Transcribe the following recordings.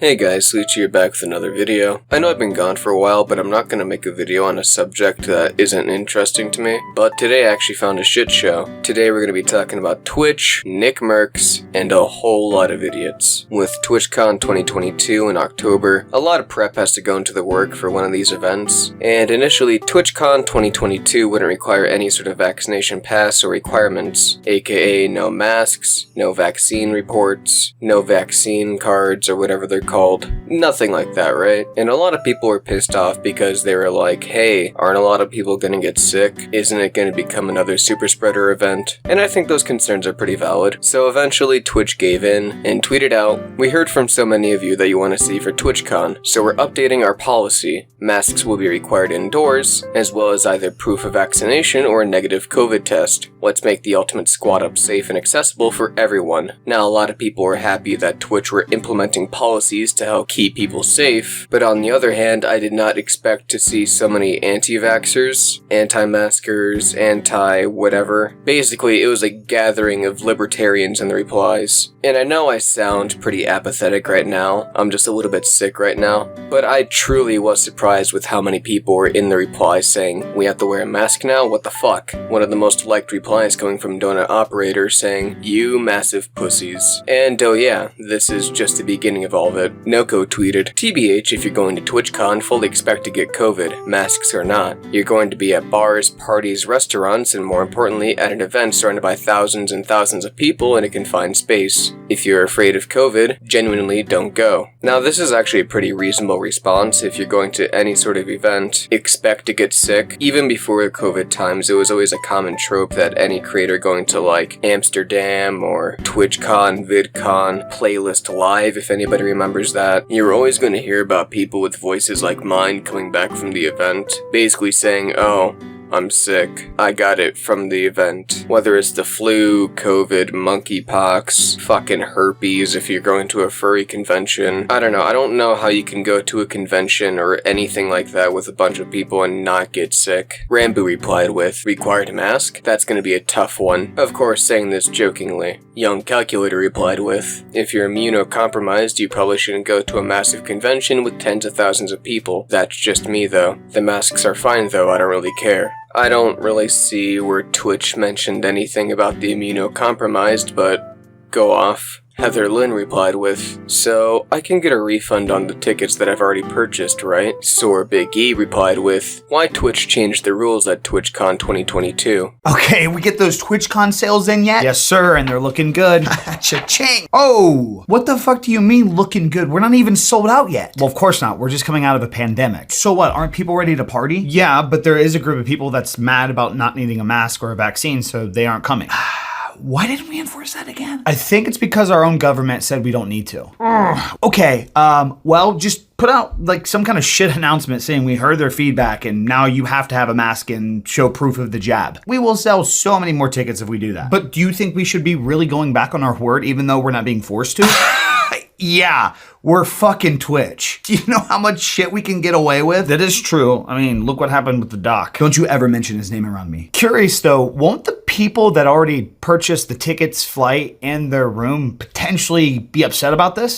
Hey guys, Sleechi here back with another video. I know I've been gone for a while, but I'm not going to make a video on a subject that isn't interesting to me. But today I actually found a shit show. Today we're going to be talking about Twitch, Nickmercs, and a whole lot of idiots. With TwitchCon 2022 in October, a lot of prep has to go into the work for one of these events. And initially, TwitchCon 2022 wouldn't require any sort of vaccination pass or requirements, aka no masks, no vaccine reports, no vaccine cards, or whatever they're called. Nothing like that, right? And a lot of people were pissed off because they were like, hey, aren't a lot of people gonna get sick? Isn't it gonna become another super spreader event? And I think those concerns are pretty valid. So eventually Twitch gave in and tweeted out, we heard from so many of you that you want to see for TwitchCon, so we're updating our policy. Masks will be required indoors, as well as either proof of vaccination or a negative COVID test. Let's make the ultimate squad up safe and accessible for everyone. Now, a lot of people were happy that Twitch were implementing policies to help keep people safe, but on the other hand, I did not expect to see so many anti-vaxxers, anti-maskers, anti-whatever. Basically, it was a gathering of libertarians in the replies. And I know I sound pretty apathetic right now, I'm just a little bit sick right now, but I truly was surprised with how many people were in the replies saying, we have to wear a mask now? What the fuck? One of the most liked replies coming from Donut Operator saying, you massive pussies. And oh yeah, this is just the beginning of all of it. Noko tweeted, TBH, if you're going to TwitchCon, fully expect to get COVID, masks or not. You're going to be at bars, parties, restaurants, and more importantly, at an event surrounded by thousands and thousands of people in a confined space. If you're afraid of COVID, genuinely don't go. Now, this is actually a pretty reasonable response. If you're going to any sort of event, expect to get sick. Even before COVID times, it was always a common trope that any creator going to like Amsterdam or TwitchCon, VidCon, Playlist Live, if anybody remembers that, you're always going to hear about people with voices like mine coming back from the event, basically saying, oh, I'm sick. I got it from the event. Whether it's the flu, COVID, monkeypox, fucking herpes if you're going to a furry convention. I don't know. I don't know how you can go to a convention or anything like that with a bunch of people and not get sick. Rambo replied with, required mask? That's gonna be a tough one. Of course, saying this jokingly. Young Calculator replied with, if you're immunocompromised, you probably shouldn't go to a massive convention with tens of thousands of people. That's just me though. The masks are fine though, I don't really care. I don't really see where Twitch mentioned anything about the immunocompromised, but go off. Heather Lynn replied with, so I can get a refund on the tickets that I've already purchased, right? Sore Big E replied with, why Twitch changed the rules at TwitchCon 2022? Okay, we get those TwitchCon sales in yet? Yes, sir, and they're looking good. Cha-ching! Oh, what the fuck do you mean looking good? We're not even sold out yet. Well, of course not. We're just coming out of a pandemic. So what, aren't people ready to party? Yeah, but there is a group of people that's mad about not needing a mask or a vaccine, so they aren't coming. Why didn't we enforce that again? I think it's because our own government said we don't need to. Okay, well, just put out like some kind of shit announcement saying we heard their feedback and now you have to have a mask and show proof of the jab. We will sell so many more tickets if we do that. But do you think we should be really going back on our word even though we're not being forced to? Yeah, we're fucking Twitch. Do you know how much shit we can get away with? That is true. I mean, look what happened with the doc. Don't you ever mention his name around me. Curious though, won't the people that already purchased the tickets, flight, and their room potentially be upset about this?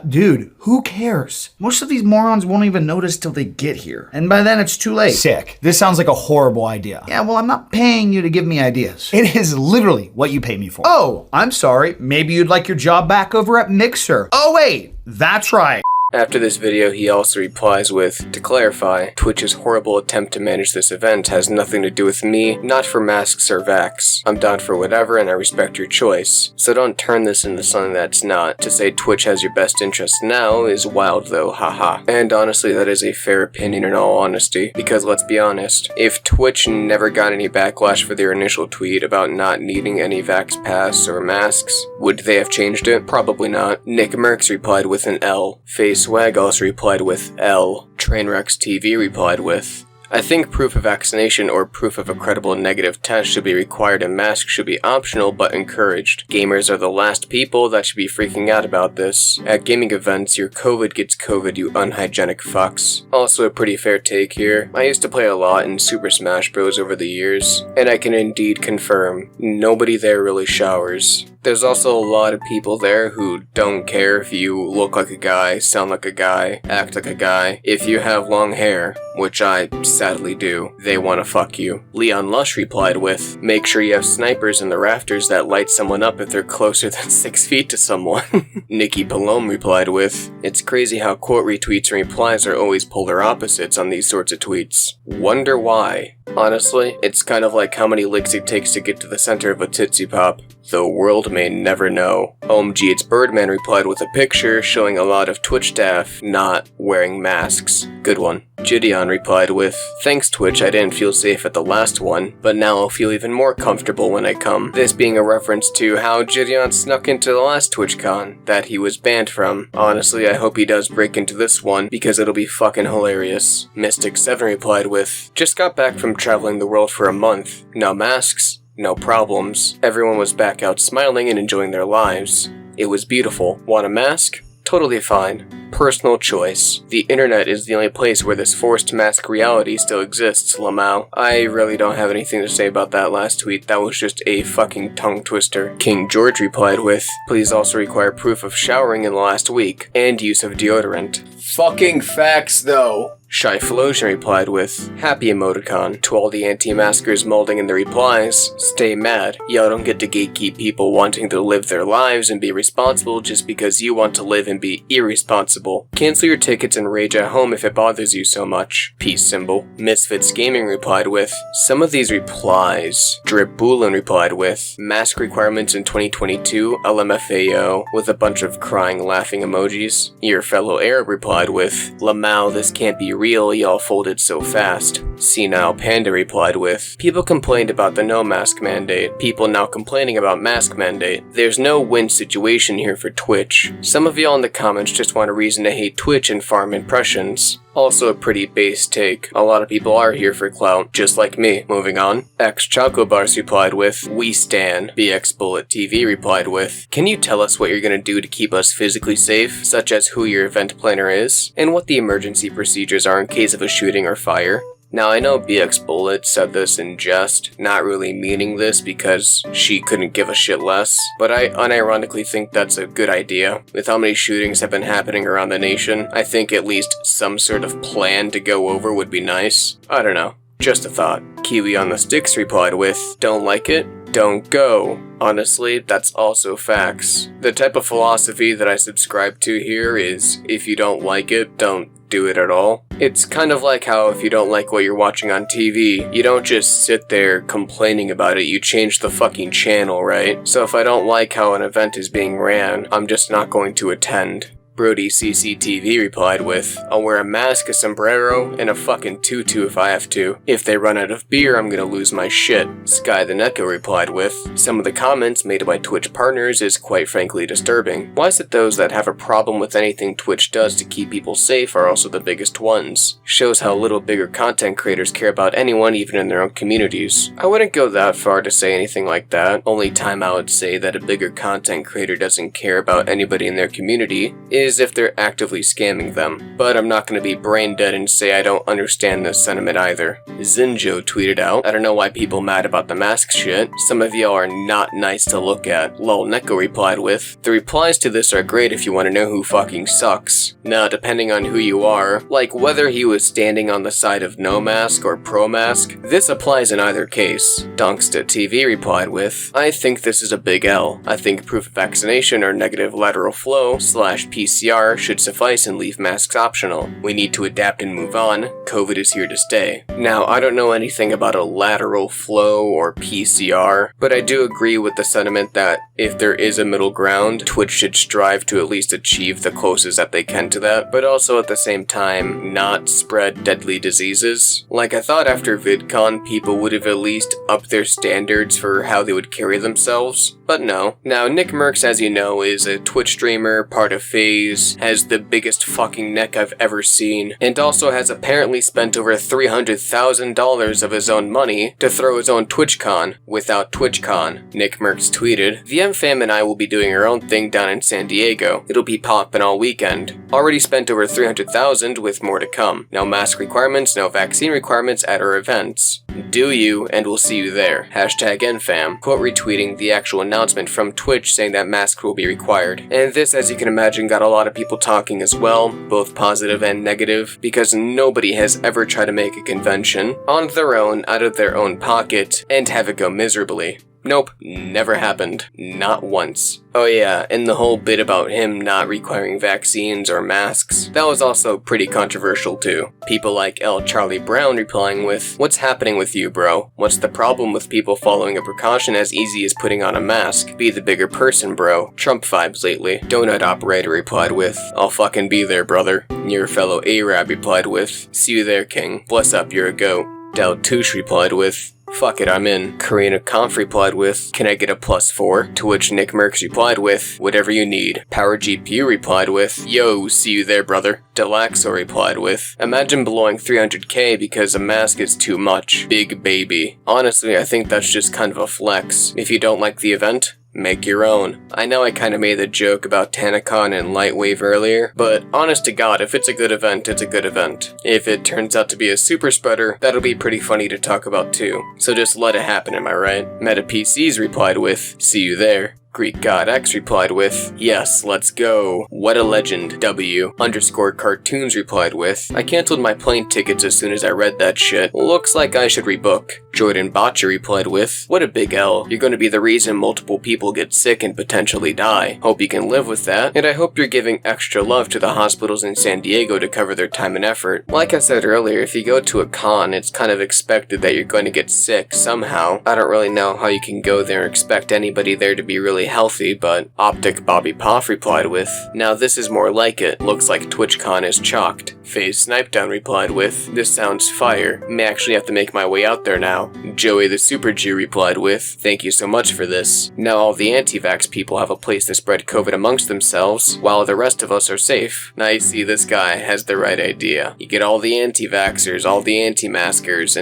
Dude, who cares? Most of these morons won't even notice till they get here. And by then it's too late. Sick. This sounds like a horrible idea. Yeah, well, I'm not paying you to give me ideas. It is literally what you pay me for. Oh, I'm sorry. Maybe you'd like your job back over at Mixer. Oh, wait, that's right. After this video, he also replies with, to clarify, Twitch's horrible attempt to manage this event has nothing to do with me, not for masks or vax. I'm down for whatever and I respect your choice. So don't turn this into something that's not. To say Twitch has your best interest now is wild though, haha. And honestly, that is a fair opinion in all honesty, because let's be honest, if Twitch never got any backlash for their initial tweet about not needing any vax pass or masks, would they have changed it? Probably not. Nickmercs replied with an L. Swag also replied with L. Trainwrecks TV replied with, I think proof of vaccination or proof of a credible negative test should be required and masks should be optional but encouraged. Gamers are the last people that should be freaking out about this. At gaming events, your COVID gets COVID, you unhygienic fucks. Also a pretty fair take here. I used to play a lot in Super Smash Bros. Over the years, and I can indeed confirm, nobody there really showers. There's also a lot of people there who don't care if you look like a guy, sound like a guy, act like a guy. If you have long hair, which I sadly do, they want to fuck you. Leon Lush replied with, make sure you have snipers in the rafters that light someone up if they're closer than 6 feet to someone. Nikki Palome replied with, it's crazy how quote retweets and replies are always polar opposites on these sorts of tweets. Wonder why. Honestly, it's kind of like how many licks it takes to get to the center of a Tootsie Pop. The world may never know. OMG It's Birdman replied with a picture showing a lot of Twitch staff not wearing masks. Good one. Gideon replied with, thanks Twitch, I didn't feel safe at the last one, but now I'll feel even more comfortable when I come. This being a reference to how Gideon snuck into the last TwitchCon that he was banned from. Honestly, I hope he does break into this one because it'll be fucking hilarious. Mystic7 replied with, just got back from traveling the world for a month. No masks, no problems. Everyone was back out smiling and enjoying their lives. It was beautiful. Want a mask? Totally fine. Personal choice. The internet is the only place where this forced mask reality still exists, Lamau. I really don't have anything to say about that last tweet. That was just a fucking tongue twister. King George replied with, please also require proof of showering in the last week, and use of deodorant. Fucking facts though. Shy Philosian replied with, happy emoticon. To all the anti-maskers molding in the replies, stay mad. Y'all don't get to gatekeep people wanting to live their lives and be responsible just because you want to live and be irresponsible. Cancel your tickets and rage at home if it bothers you so much. Peace symbol. Misfits Gaming replied with, some of these replies. Drip Boolin replied with, mask requirements in 2022, LMFAO, with a bunch of crying laughing emojis. Your fellow Arab replied with, Lamau, this can't be real, y'all folded so fast. Senile Panda replied with, people complained about the no mask mandate. People now complaining about mask mandate. There's no win situation here for Twitch. Some of y'all in the comments just want a reason to hate Twitch and farm impressions. Also a pretty base take. A lot of people are here for clout, just like me. Moving on. X Chocobars replied with, we stan. BX Bullet TV replied with, can you tell us what you're gonna do to keep us physically safe, such as who your event planner is, and what the emergency procedures are in case of a shooting or fire? Now I know BX Bullet said this in jest, not really meaning this because she couldn't give a shit less, but I unironically think that's a good idea. With how many shootings have been happening around the nation, I think at least some sort of plan to go over would be nice. I don't know, just a thought. Kiwi on the Sticks replied with, don't like it? Don't go. Honestly, that's also facts. The type of philosophy that I subscribe to here is, if you don't like it, don't do it at all. It's kind of like how if you don't like what you're watching on TV, you don't just sit there complaining about it, you change the fucking channel, right? So if I don't like how an event is being ran, I'm just not going to attend. Brody CCTV replied with, I'll wear a mask, a sombrero, and a fucking tutu if I have to. If they run out of beer, I'm gonna lose my shit. Sky the Neko replied with, some of the comments made by Twitch partners is quite frankly disturbing. Why is it those that have a problem with anything Twitch does to keep people safe are also the biggest ones? Shows how little bigger content creators care about anyone even in their own communities. I wouldn't go that far to say anything like that. Only time I would say that a bigger content creator doesn't care about anybody in their community is if they're actively scamming them. But I'm not going to be brain dead and say I don't understand this sentiment either. Zinjo tweeted out, I don't know why people mad about the mask shit. Some of y'all are not nice to look at. Lol Neko replied with, the replies to this are great if you want to know who fucking sucks. Now, depending on who you are, like whether he was standing on the side of no mask or pro mask, this applies in either case. Donksta TV replied with, I think this is a big L. I think proof of vaccination or negative lateral flow / PCR should suffice and leave masks optional. We need to adapt and move on. COVID is here to stay. Now, I don't know anything about a lateral flow or PCR, but I do agree with the sentiment that if there is a middle ground, Twitch should strive to at least achieve the closest that they can to that, but also at the same time not spread deadly diseases. Like I thought after VidCon people would have at least upped their standards for how they would carry themselves, but no. Now Nickmercs, as you know, is a Twitch streamer, part of FaZe, parties, has the biggest fucking neck I've ever seen, and also has apparently spent over $300,000 of his own money to throw his own TwitchCon without TwitchCon. Nickmercs tweeted, "The M-Fam and I will be doing our own thing down in San Diego. It'll be poppin' all weekend. Already spent over $300,000 with more to come. No mask requirements, no vaccine requirements at our events. Do you, and we'll see you there. Hashtag NFAM." Quote retweeting the actual announcement from Twitch saying that masks will be required. And this, as you can imagine, got a lot of people talking as well, both positive and negative, because nobody has ever tried to make a convention on their own, out of their own pocket, and have it go miserably. Nope, never happened. Not once. Oh yeah, and the whole bit about him not requiring vaccines or masks, that was also pretty controversial too. People like L. Charlie Brown replying with, "What's happening with you, bro? What's the problem with people following a precaution as easy as putting on a mask? Be the bigger person, bro. Trump vibes lately." Donut Operator replied with, "I'll fucking be there, brother." Your fellow Arab replied with, "See you there, king. Bless up, you're a goat." Del Touche replied with, "Fuck it, I'm in." Karina Conf replied with, "Can I get a +4? To which Nickmercs replied with, "Whatever you need." Power GPU replied with, "Yo, see you there, brother." Delaxo replied with, "Imagine blowing 300k because a mask is too much. Big baby." Honestly, I think that's just kind of a flex. If you don't like the event, make your own. I know I kinda made the joke about TanaCon and Lightwave earlier, but honest to God, if it's a good event, it's a good event. If it turns out to be a super spreader, that'll be pretty funny to talk about too. So just let it happen, am I right? MetaPCs replied with, "See you there." Greek God X replied with, "Yes, let's go." What a legend, W_cartoons replied with, "I canceled my plane tickets as soon as I read that shit. Looks like I should rebook." Jordan Botcher replied with, "What a big L. You're gonna be the reason multiple people get sick and potentially die. Hope you can live with that, and I hope you're giving extra love to the hospitals in San Diego to cover their time and effort. Like I said earlier, if you go to a con, it's kind of expected that you're going to get sick somehow. I don't really know how you can go there and expect anybody there to be really healthy, but Optic Bobby Poff replied with, "Now this is more like it. Looks like TwitchCon is chalked." FaZe Snipedown replied with, "This sounds fire. May actually have to make my way out there now." Joey the Super Jew replied with, "Thank you so much for this. Now all the anti-vax people have a place to spread COVID amongst themselves, while the rest of us are safe." Now you see, this guy has the right idea. You get all the anti-vaxxers, all the anti-maskers,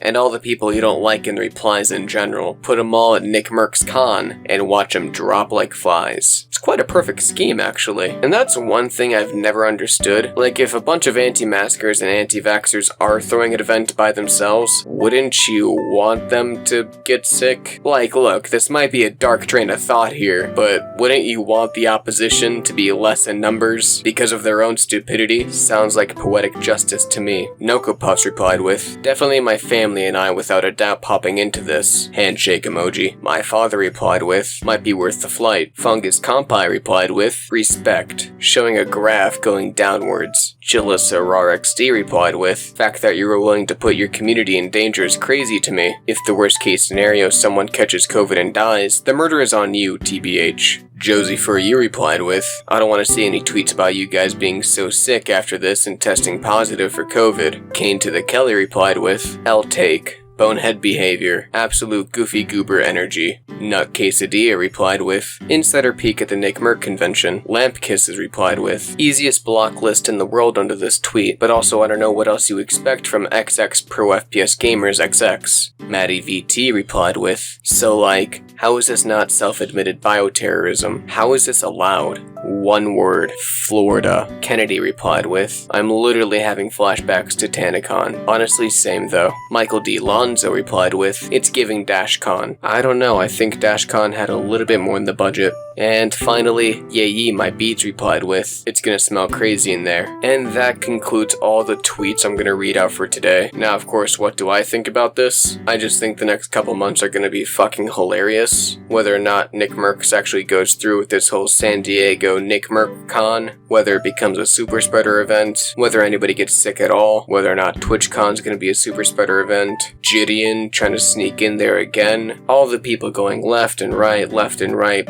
and all the people you don't like in the replies in general, put them all at Nickmercs Con and watch them drop like flies. It's quite a perfect scheme, actually. And that's one thing I've never understood. Like, if a bunch of anti-maskers and anti-vaxxers are throwing an event by themselves, wouldn't you want them to get sick? Like, look, this might be a dark train of thought here, but wouldn't you want the opposition to be less in numbers because of their own stupidity? Sounds like poetic justice to me. Nocopuffs replied with, "Definitely my family and I without a doubt popping into this." Handshake emoji. My father replied with, "Might be worth the flight." Fungus Compi replied with, "Respect," showing a graph going downwards. Chillisa RRXD replied with, "Fact that you were willing to put your community in danger is crazy to me. If the worst case scenario someone catches COVID and dies, the murder is on you, TBH. Josie For You replied with, "I don't want to see any tweets about you guys being so sick after this and testing positive for COVID." Kane to the Kelly replied with, "I'll take. Bonehead behavior. Absolute goofy goober energy." Nut Quesadilla replied with, "Insider peek at the Nickmerc convention." Lamp Kisses replied with, "Easiest block list in the world under this tweet, but also I don't know what else you expect from XX Pro FPS Gamers XX. Maddie VT replied with, "So like, how is this not self-admitted bioterrorism? How is this allowed?" One word, Florida. Kennedy replied with, "I'm literally having flashbacks to TanaCon. Honestly, same though." Michael D. Lonzo replied with, "It's giving DashCon." I don't know, I think DashCon had a little bit more in the budget. And finally, Yee My Beats replied with, "It's gonna smell crazy in there." And that concludes all the tweets I'm gonna read out for today. Now, of course, what do I think about this? I just think the next couple months are gonna be fucking hilarious. Whether or not Nickmercs actually goes through with this whole San Diego Nickmerc Con, whether it becomes a super spreader event, whether anybody gets sick at all, whether or not TwitchCon's gonna be a super spreader event, Gideon trying to sneak in there again, all the people going left and right,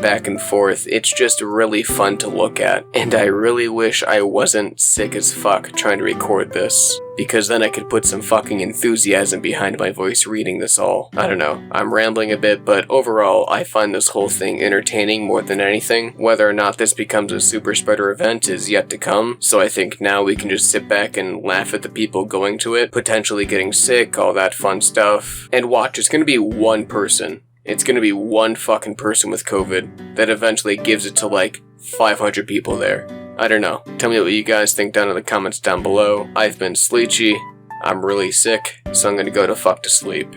back and forth. It's just really fun to look at, and I really wish I wasn't sick as fuck trying to record this. because then I could put some fucking enthusiasm behind my voice reading this all. I don't know, I'm rambling a bit, but overall, I find this whole thing entertaining more than anything. Whether or not this becomes a super spreader event is yet to come, so I think now we can just sit back and laugh at the people going to it, potentially getting sick, all that fun stuff, and watch, it's gonna be one person. It's gonna be one fucking person with COVID that eventually gives it to like 500 people there. I don't know. Tell me what you guys think down in the comments down below. I've been Sleechi. I'm really sick, so I'm gonna go to fuck to sleep.